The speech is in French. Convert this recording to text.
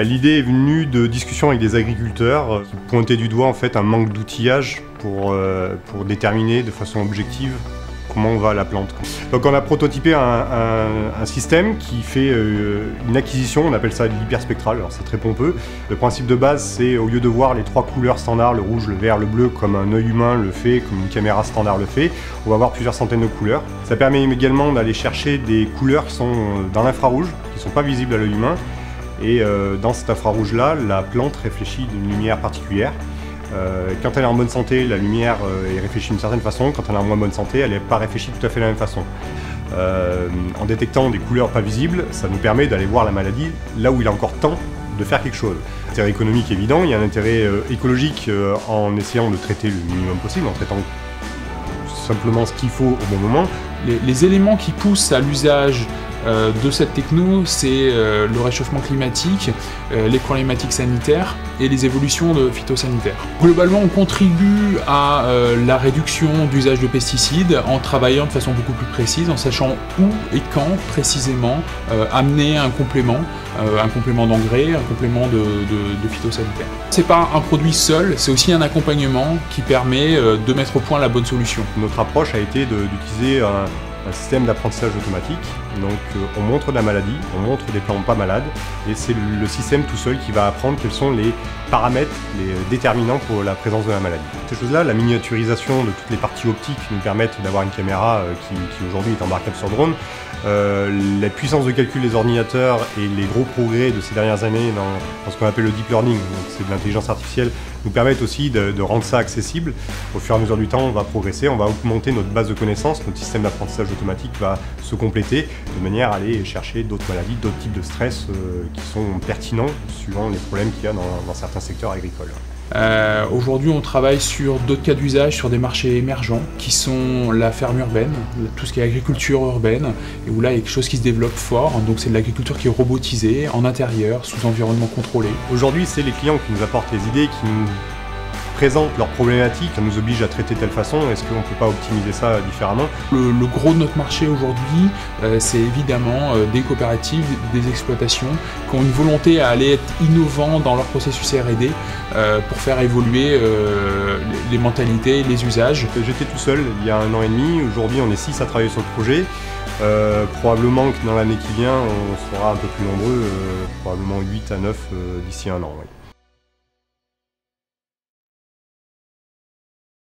L'idée est venue de discussions avec des agriculteurs qui pointaient du doigt en fait un manque d'outillage pour déterminer de façon objective comment va la plante. Donc on a prototypé un système qui fait une acquisition, on appelle ça l'hyperspectral, alors c'est très pompeux. Le principe de base, c'est au lieu de voir les trois couleurs standards, le rouge, le vert, le bleu, comme un œil humain le fait, comme une caméra standard le fait, on va avoir plusieurs centaines de couleurs. Ça permet également d'aller chercher des couleurs qui sont dans l'infrarouge, qui ne sont pas visibles à l'œil humain. Et dans cet infrarouge-là, la plante réfléchit d'une lumière particulière. Quand elle est en bonne santé, la lumière est réfléchie d'une certaine façon. Quand elle est en moins bonne santé, elle n'est pas réfléchie tout à fait de la même façon. En détectant des couleurs pas visibles, ça nous permet d'aller voir la maladie là où il est encore temps de faire quelque chose. L'intérêt économique évident, il y a un intérêt écologique en essayant de traiter le minimum possible, en traitant simplement ce qu'il faut au bon moment. Les éléments qui poussent à l'usage de cette techno, c'est le réchauffement climatique, les problématiques sanitaires et les évolutions phytosanitaires. Globalement, on contribue à la réduction d'usage de pesticides en travaillant de façon beaucoup plus précise, en sachant où et quand précisément amener un complément d'engrais, un complément de phytosanitaire. C'est pas un produit seul, c'est aussi un accompagnement qui permet de mettre au point la bonne solution. Notre approche a été d'utiliser un système d'apprentissage automatique. Donc on montre la maladie, on montre des plantes pas malades, et c'est le système tout seul qui va apprendre quels sont les paramètres, les déterminants pour la présence de la maladie. Ces choses-là, la miniaturisation de toutes les parties optiques nous permettent d'avoir une caméra qui aujourd'hui est embarquable sur drone. La puissance de calcul des ordinateurs et les gros progrès de ces dernières années dans ce qu'on appelle le deep learning, c'est de l'intelligence artificielle, nous permettent aussi de rendre ça accessible. Au fur et à mesure du temps, on va progresser, on va augmenter notre base de connaissances, notre système d'apprentissage automatique va se compléter de manière à aller chercher d'autres maladies, d'autres types de stress qui sont pertinents suivant les problèmes qu'il y a dans certains secteurs agricoles. Aujourd'hui, on travaille sur d'autres cas d'usage, sur des marchés émergents qui sont la ferme urbaine, tout ce qui est agriculture urbaine, et où là il y a quelque chose qui se développe fort. Donc c'est de l'agriculture qui est robotisée, en intérieur, sous environnement contrôlé. Aujourd'hui, c'est les clients qui nous apportent les idées, qui nous présentent leurs problématiques, ça nous oblige à traiter de telle façon. Est-ce qu'on ne peut pas optimiser ça différemment? Le gros de notre marché aujourd'hui, c'est évidemment des coopératives, des exploitations qui ont une volonté à aller être innovants dans leur processus R&D pour faire évoluer les mentalités, les usages. J'étais tout seul il y a 1 an et demi, aujourd'hui on est 6 à travailler sur le projet. Probablement que dans l'année qui vient, on sera un peu plus nombreux, probablement 8 à 9 d'ici 1 an. Oui.